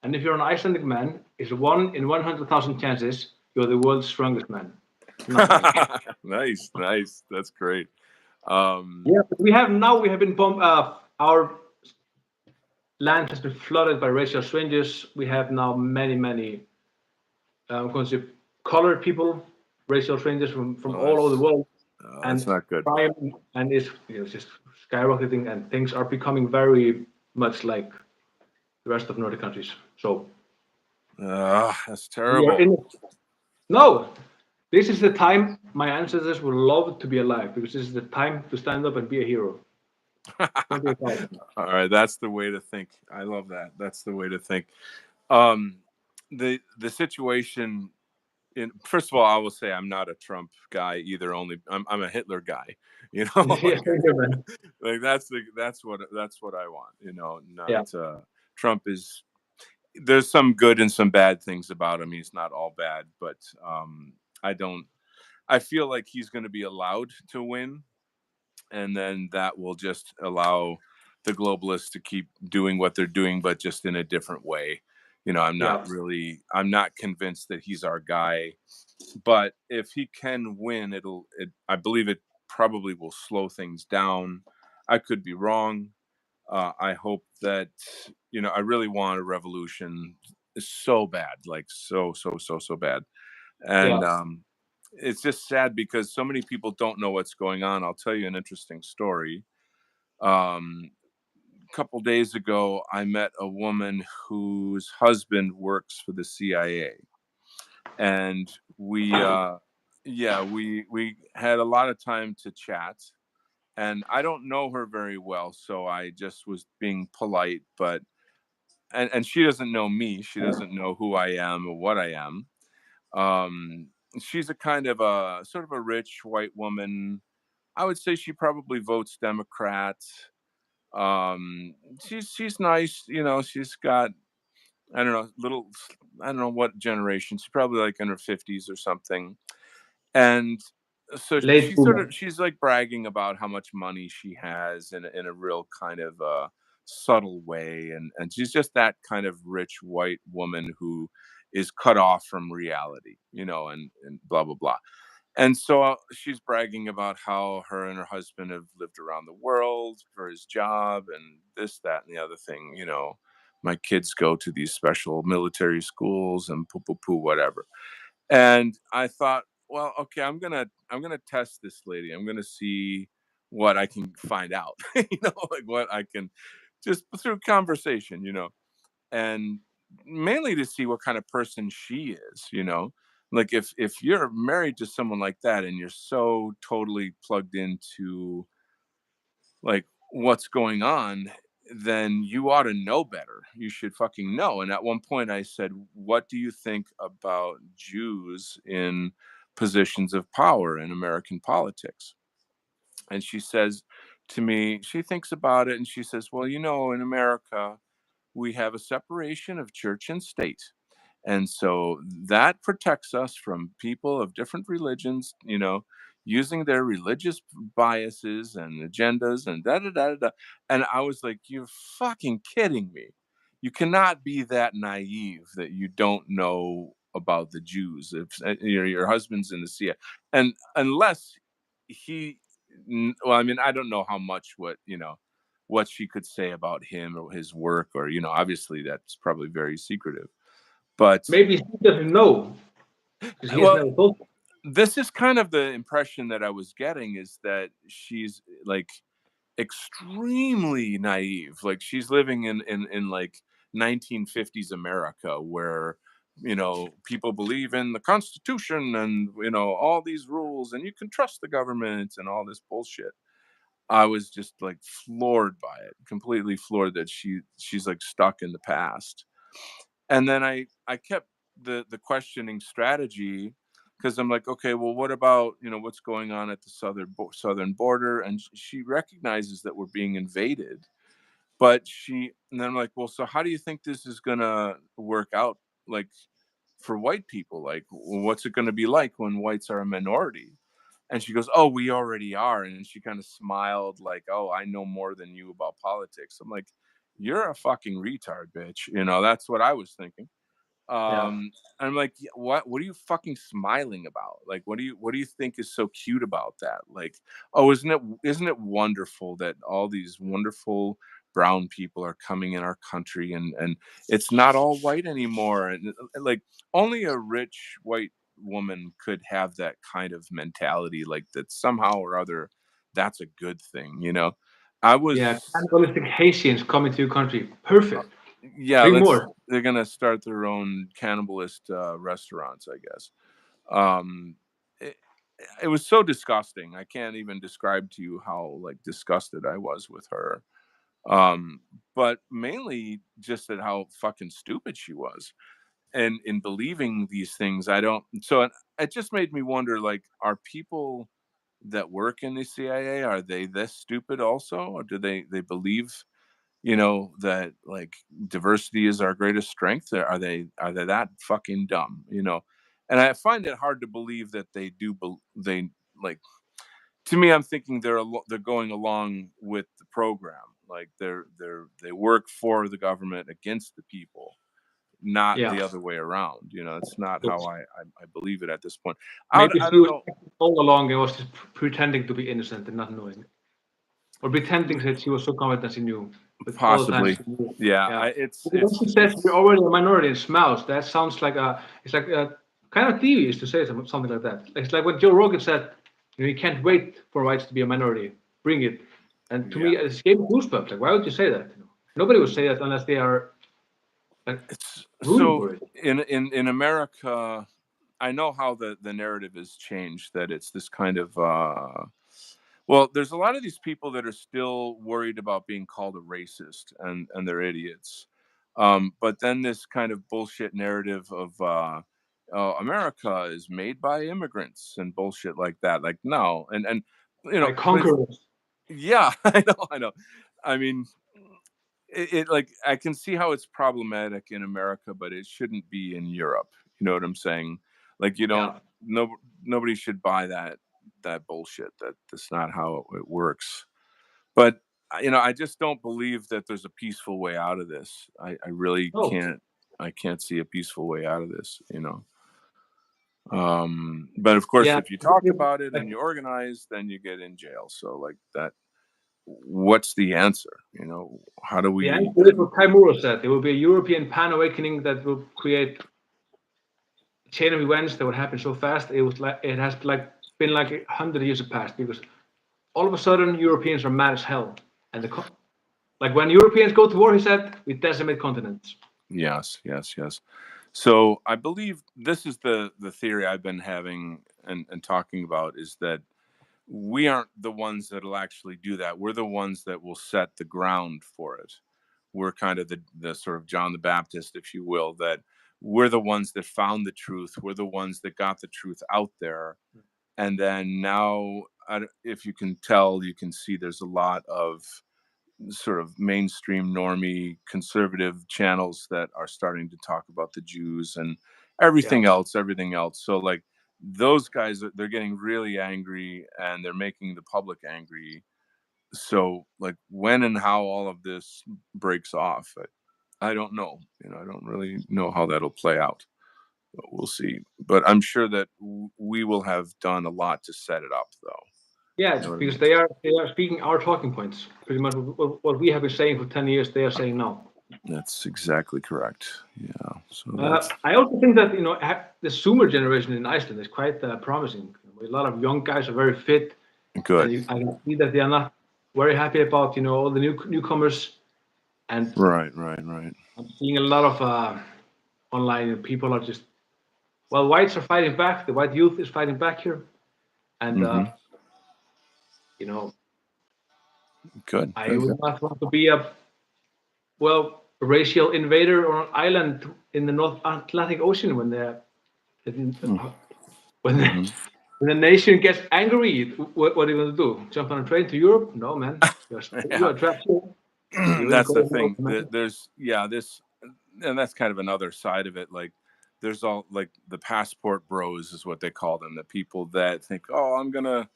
and if you're an Icelandic man, it's 1 in 100,000 chances you're the world's strongest man. Nothing. Nice. That's great. Yeah, but we have been bombed. Our land has been flooded by racial strangers. We have now many colored people, racial strangers from Oh, all over the world, that's and not good. crime and it's just skyrocketing, and things are becoming very much like the rest of Nordic countries. So That's we are terrible. in it. No, this is the time my ancestors would love to be alive because this is the time to stand up and be a hero. Don't be a coward. All right, that's the way to think. I love that. That's the way to think. Um, the situation in first of all, I will say I'm not a Trump guy either. Only I'm a Hitler guy. Yes, Like, thank you, man. like that's what I want. Not Yeah, Trump is. There's some good and some bad things about him. He's not all bad, but I don't. I feel like he's going to be allowed to win, and then that will just allow the globalists to keep doing what they're doing, but just in a different way. yeah, I'm not convinced that he's our guy, but if he can win, I believe it probably will slow things down. I could be wrong. I hope that, I really want a revolution so bad, like so bad. yeah. And, it's just sad because so many people don't know what's going on. I'll tell you an interesting story. A couple days ago, I met a woman whose husband works for the CIA, and we, yeah, we had a lot of time to chat. and I don't know her very well, so I just was being polite. But and she doesn't know me. She doesn't know who I am or what I am. Um, she's a kind of a sort of a rich white woman. I would say she probably votes Democrat. She's nice, you know. She's got, I don't know, little, I don't know what generation. She's probably like in her 50s or something. And so Late boomer. she's like bragging about how much money she has in a real kind of subtle way, and she's just that kind of rich white woman who is cut off from reality, you know, and blah blah blah. And so she's bragging about how her and her husband have lived around the world for his job and this, that, and the other thing. You know, my kids go to these special military schools and poo poo poo whatever. And I thought, well, okay, I'm gonna test this lady. I'm gonna see what I can find out. You know, like what I can just through conversation. You know, and mainly to see what kind of person she is, you know. Like if you're married to someone like that and you're so totally plugged into like what's going on, then you ought to know better. You should fucking know. And at one point I said, what do you think about Jews in positions of power in American politics? And she says to me, she thinks about it and she says, well, you know, in America we have a separation of church and state. And so that protects us from people of different religions, you know, using their religious biases and agendas and da da da da. Da. And I was like, you're fucking kidding me. You cannot be that naive that you don't know about the Jews. If your husband's in the CIA, and unless he, well, I mean, I don't know how much what you know what she could say about him or his work, or you know, obviously that's probably very secretive. But Maybe she doesn't know because he has well, never told her. this is kind of the impression that I was getting, is that she's like extremely naive. Like she's living in like 1950s America, where you know people believe in the Constitution and you know all these rules, and you can trust the government and all this bullshit. I was just like floored by it, completely floored that she's like stuck in the past. And then I kept the questioning strategy, because I'm like, okay, well, what about you know what's going on at the southern border? And she recognizes that we're being invaded, but and then I'm like, well, so how do you think this is gonna work out? Like for white people, like what's it gonna be like when whites are a minority? And she goes, "Oh, we already are." And she kind of smiled, like, "Oh, I know more than you about politics." I'm like, "You're a fucking retard, bitch." You know, that's what I was thinking. Yeah. I'm like, "Yeah, what are you fucking smiling about? Like, what do you think is so cute about that? Like, oh, isn't it wonderful that all these wonderful brown people are coming in our country, and it's not all white anymore, and like only a rich white woman could have that kind of mentality, like that somehow or other that's a good thing, you know. I Yeah. was Cannibalistic Haitians coming to your country. Perfect. Yeah, Bring let's more. they're gonna start their own cannibalist restaurants, I guess. Um, it, it was so disgusting. I can't even describe to you how like disgusted I was with her. Um, but mainly just at how fucking stupid she was, and in believing these things. I don't. So it just made me wonder: like, are people that work in the CIA, are they this stupid also, or do they believe you know that like diversity is our greatest strength? Are they that fucking dumb, you know? And I find it hard to believe that they do they like, to me I'm thinking they're going along with the program, like they work for the government against the people, not Yeah. the other way around. You know, it's not how Yes. I believe it at this point. Maybe I she don't was know. all along and was just pretending to be innocent and not knowing. Or pretending that she was so confident she knew. But all the time Possibly. she knew. Yeah, Yeah. Because when she says we're it's already a minority and smiles, that sounds like it's like kind of devious to say something like that. It's like when Joe Rogan said, you know, you can't wait for whites to be a minority. Bring it. And to yeah me, it gave me goosebumps. Like, why would you say that? You know? Nobody would say that unless they are like it's rooting so for it. in America, I know how the narrative has changed, that it's this kind of Well, there's a lot of these people that are still worried about being called a racist, and they're idiots. But then this kind of bullshit narrative of America is made by immigrants and bullshit like that. Like no, and By but it's conquerors. yeah, I know. I mean, it like I can see how it's problematic in America, but it shouldn't be in Europe. You know what I'm saying? Like you don't Yeah. no nobody should buy that bullshit. That's not how it works. But I just don't believe that there's a peaceful way out of this. I really No. can't. I can't see a peaceful way out of this. But of course, Yeah. if you talk about it and you organize, then you get in jail. So like that, what's the answer? How do The we? answer is what Kai Muro said. There will be a European pan awakening that will create a chain of events that would happen so fast. It has like been like 100 years have passed because all of a sudden Europeans are mad as hell, and like when Europeans go to war, he said, we decimate continents. Yes, yes, yes. So I believe this is the theory I've been having and talking about is that we aren't the ones that'll actually do that. We're the ones that will set the ground for it. We're kind of the sort of John the Baptist, if you will, that we're the ones that found the truth. We're the ones that got the truth out there. And then now, if you can tell, you can see there's a lot of sort of mainstream normie conservative channels that are starting to talk about the Jews and Yeah. everything else. So like those guys, they're getting really angry and they're making the public angry. So like when and how all of this breaks off, I don't know. I don't really know how that'll play out. But we'll see. But I'm sure that we will have done a lot to set it up, though. You Yeah, know what I because mean? they are speaking our talking points. Pretty much what we have been saying for 10 years, they are saying now. That's exactly correct. Yeah. So that's I also think that the Zoomer generation in Iceland is quite promising. A lot of young guys are very fit, and good. I can see that they are not very happy about all the newcomers. And Right, right, right. I'm seeing a lot of online people are just whites are fighting back. The white youth is fighting back here, and Hmm. you know Good, I good, would good. not want to be a racial invader on an island in the North Atlantic Ocean when when the, Mm-hmm. when the nation gets angry. What are you going to do? Jump on a train to Europe? No, man. You Yeah. are trapped here. You're in a That's the cold thing. world, man. There's yeah, this and that's kind of another side of it. Like there's all like the passport bros is what they call them, the people that think, "Oh, I'm going to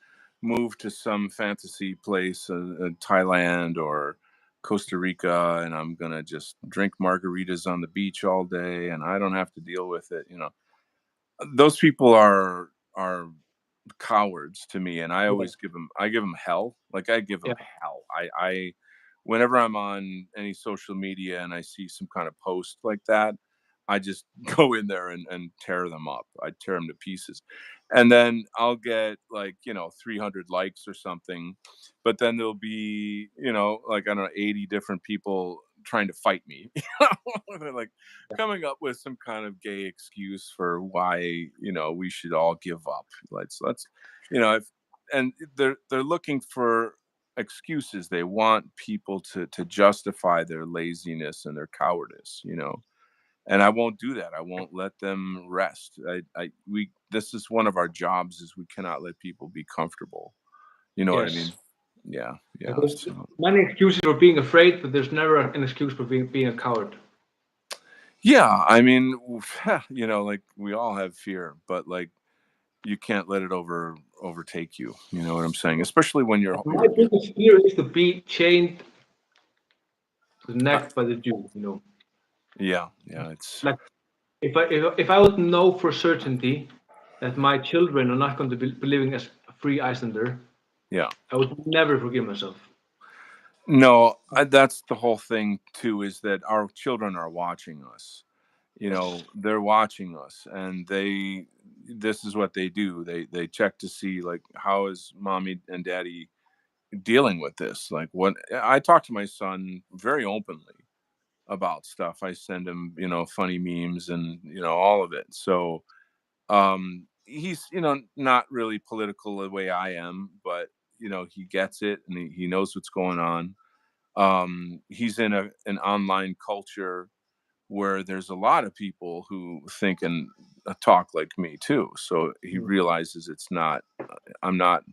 move to some fantasy place in Thailand or Costa Rica and I'm going to just drink margaritas on the beach all day and I don't have to deal with it." Those people are cowards to me and Yeah, I give them hell. Like I give them yeah, hell. I whenever I'm on any social media and I see some kind of post like that, I just go in there and tear them up. I tear them to pieces. And then I'll get like, 300 likes or something. But then there'll be, like, I don't know, 80 different people trying to fight me. They're like coming up with some kind of gay excuse for why, we should all give up. Let's, if, and they're looking for excuses. They want people to justify their laziness and their cowardice. And I won't do that. I won't let them rest. We this is one of our jobs is we cannot let people be comfortable. You know what I mean? yes. Yeah, yeah. There's So many excuses for being afraid, but there's never an excuse for being a coward. yeah, I mean, like we all have fear, but like you can't let it overtake you. You know what I'm saying? Especially when My biggest fear is to be chained to the uh, neck by the Jew. yeah, yeah. It's Like if I would know for certainty that my children are not going to be living as a free Icelander, yeah. I would never forgive myself. No, that's the whole thing too. Is that our children are watching us? Yes. They're watching us, and this is what they do. They check to see like how is mommy and daddy dealing with this. Like what I talk to my son very openly about stuff. I send him, funny memes and all of it. So he's not really political the way I am, but he gets it and he knows what's going on. He's in an online culture where there's a lot of people who think and talk like me too. So he Mm. realizes I'm not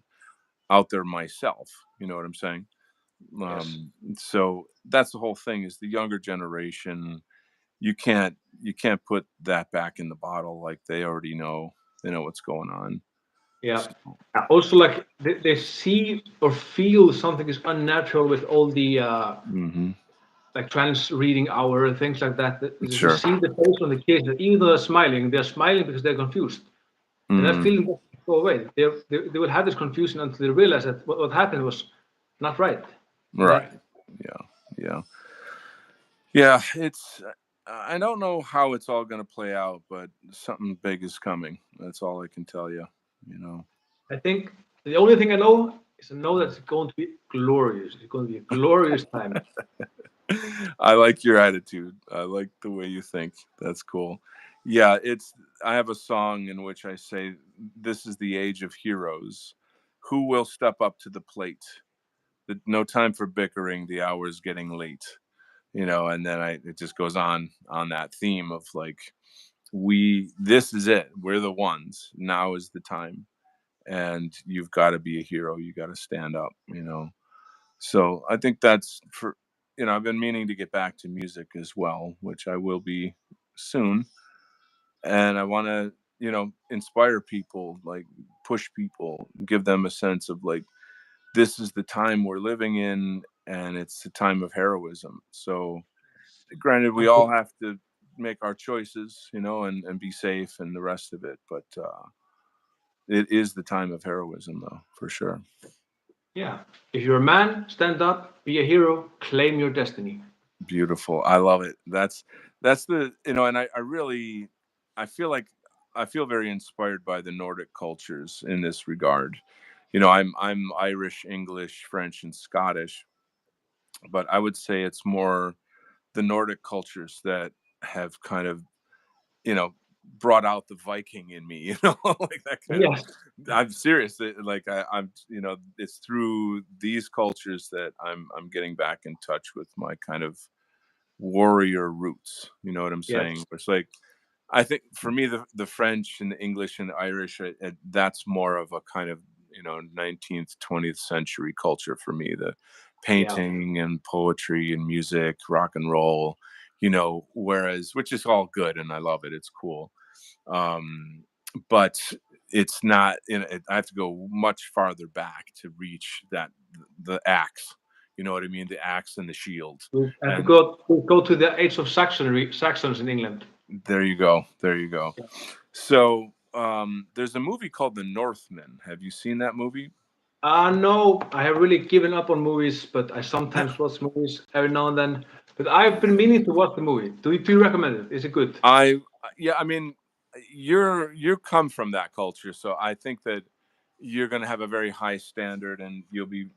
out there myself. You know what I'm saying? Yes. So that's the whole thing is the younger generation. You can't put that back in the bottle. Like they already know. They know what's going on. Yeah. So, Also, like they see or feel something is unnatural with all the mhm. like trans reading hour and things like that. You Sure. see the face on the kids that even though they're smiling because they're confused, and that Mm, feeling doesn't go away. They will have this confusion until they realize that what happened was not right. And right. Yeah. Yeah. Yeah. I don't know how it's all going to play out, but something big is coming. That's all I can tell you. You know. I think the only thing I know is I know that it's going to be glorious. It's going to be a glorious time. I like your attitude. I like the way you think. That's cool. Yeah, I have a song in which I say this is the age of heroes. Who will step up to the plate? No time for bickering, the hour is getting late. And then it just goes on that theme of like this is it. We're the ones. Now is the time. And you've got to be a hero. You got to stand up. So I think that's I've been meaning to get back to music as well, which I will be soon. And I want to, inspire people, like push people, give them a sense of like, this is the time we're living in and it's a time of heroism. So granted, we all have to make our choices, and be safe and the rest of it. But it is the time of heroism though, for sure. Yeah. If you're a man, stand up, be a hero, claim your destiny. Beautiful. I love it. That's and I really I feel like I feel very inspired by the Nordic cultures in this regard. I'm Irish, English, French, and Scottish, but I would say it's more the Nordic cultures that have kind of, you know, brought out the Viking in me, like that kind of. Yes. I'm serious. Like it's through these cultures that I'm getting back in touch with my kind of warrior roots. You know what I'm saying? Yes. It's like I think for me the French and the English and the Irish that's more of a kind of 19th 20th century culture for me. The Yeah. painting and poetry and music, rock and roll. Whereas which is all good and I love it. It's cool. But it's not I have to go much farther back to reach that the axe. You know what I mean? The axe and the shield. We have to And go to the age of Saxons in England. there you go. There you go. Yeah. So there's a movie called The Northman. Have you seen that movie? No, I have really given up on movies, but I sometimes watch movies every now and then. But I've been meaning to watch the movie. Do you recommend it? Is it good? I Yeah, I mean, you come from that culture, so I think that you're going to have a very high standard, and you'll be,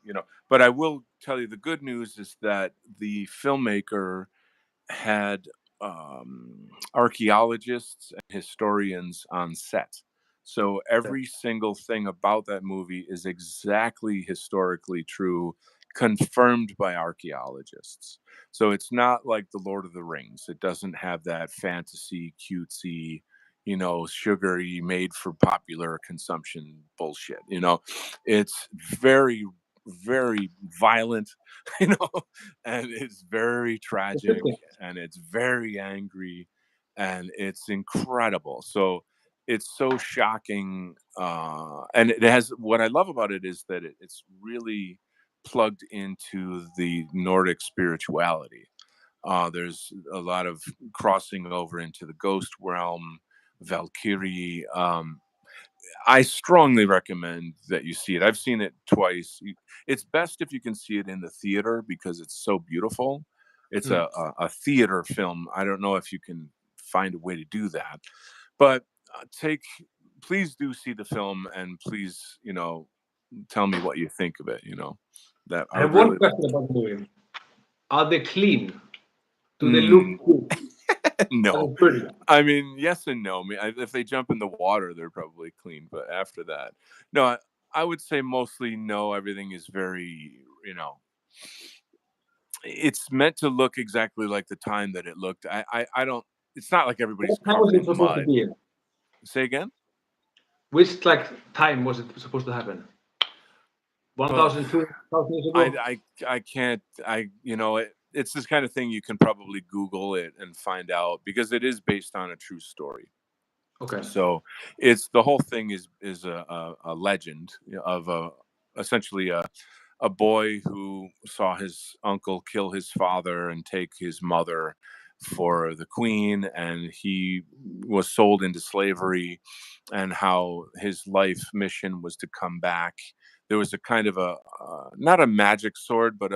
But I will tell you the good news is that the filmmaker had archaeologists and historians on set. So Okay. every single thing about that movie is exactly historically true, confirmed by archaeologists. So it's not like The Lord of the Rings. It doesn't have that fantasy, cutesy, sugary, made for popular consumption bullshit. It's very, very violent, you know, and it's very tragic and it's very angry and it's incredible. So it's so shocking. And it has what I love about it is that it's really plugged into the Nordic spirituality. There's a lot of crossing over into the ghost realm, Valkyrie. I strongly recommend that you see it. I've seen it twice. It's best if you can see it in the theater because it's so beautiful. It's Hmm. a theater film. I don't know if you can find a way to do that, but take please do see the film and please tell me what you think of it. That I I would have one really like. question about the movie. Are they clean? Do they look Mm, good? Are no, they pretty? I mean, yes and no. If they jump in the water, they're probably clean, but after that, no. I would say mostly no. Everything is very, it's meant to look exactly like the time that it looked. I don't. It's not like everybody's What time was covered it in supposed to mud. be in? Say again. Which time was it supposed to happen? Uh, 1,000, 2,000 years ago? I can't. It's this kind of thing you can probably Google it and find out because it is based on a true story. Okay. So it's the whole thing is a legend of essentially a boy who saw his uncle kill his father and take his mother for the queen, and he was sold into slavery, and how his life mission was to come back. There was a kind of a not a magic sword, but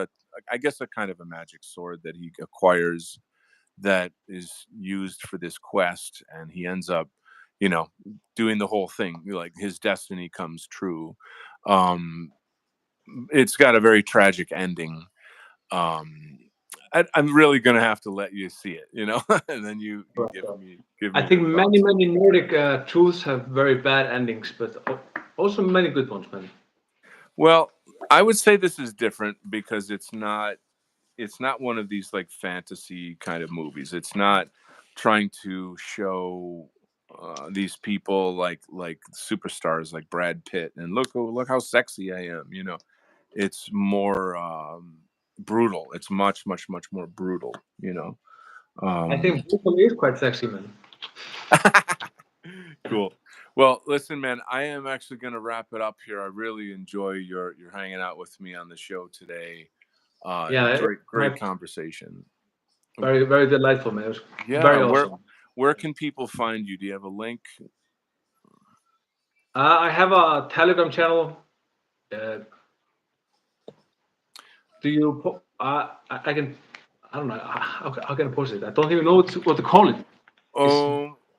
I guess a kind of a magic sword that he acquires that is used for this quest, and he ends up doing the whole thing, like his destiny comes true. um it's got a very tragic ending. um I'm really gonna have to let you see it, and then you give I me think your many, thoughts. many Nordic truths have very bad endings, but also many good ones, man. Well, I would say this is different because it's not one of these like fantasy kind of movies. It's not trying to show these people like superstars like Brad Pitt and look how sexy I am. It's more brutal. It's much much much more brutal. I Um, think Brutal is quite sexy, man. cool. Well, listen, man, I am actually going to wrap it up here. I really enjoy your hanging out with me on the show today. Yeah, Great conversation. very, very delightful, man. It was Yeah, very awesome. where can people find you? Do you have a link? I have a Telegram channel. Uh, do you? I can. I don't know. How can I post it? I don't even know what to call it. It's,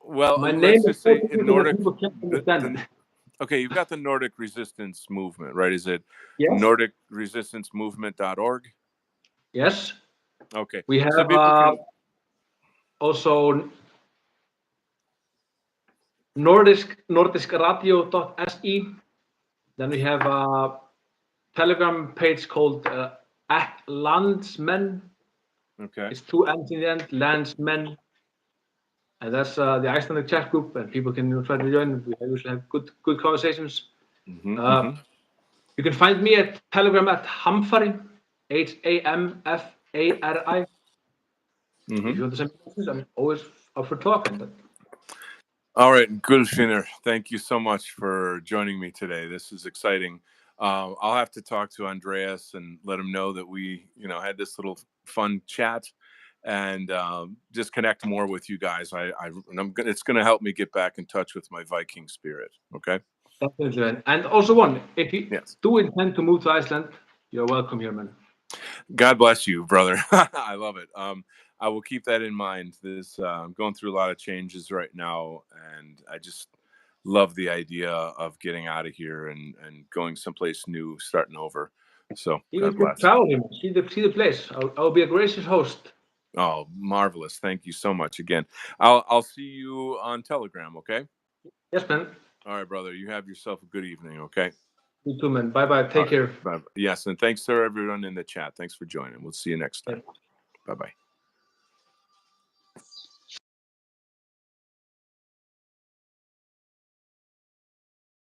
Well, my name let's is just so say in difficult that Nordic, people can't understand it. okay, you've got the Nordic Resistance Movement, right? Is it Yes. NordicResistanceMovement.org? Yes. Okay, We so have people can. also nordiskradio.se. Then we have a Telegram page called @landsmen. Okay. It's two N's in the end, Landsmen. And that's the Icelandic chat group, and people can try to join. We usually have good conversations. Mm-hmm. You can find me at Telegram at Hamfari, HAMFARI. If Mm-hmm. you want to send me messages, I'm always up for talking. All right, Gullfinnur, thank you so much for joining me today. This is exciting. I'll have to talk to Andreas and let him know that we, had this little fun chat, and just connect more with you guys. It's going to help me get back in touch with my Viking spirit. Okay. Definitely, man. And also one, if you Yes. do intend to move to Iceland, you're welcome here, man. God bless you, brother. I love it. I will keep that in mind. I'm going through a lot of changes right now, and I just love the idea of getting out of here and going someplace new, starting over. So Even God to bless. travel here, see the place. I'll be a gracious host. Oh, marvelous! Thank you so much again. I'll see you on Telegram. Okay. Yes, man. All right, brother. You have yourself a good evening. Okay. You too, man. Bye bye. All Take right. care. Bye. Yes, and thanks to everyone in the chat. Thanks for joining. We'll see you next time. Yeah. Bye bye.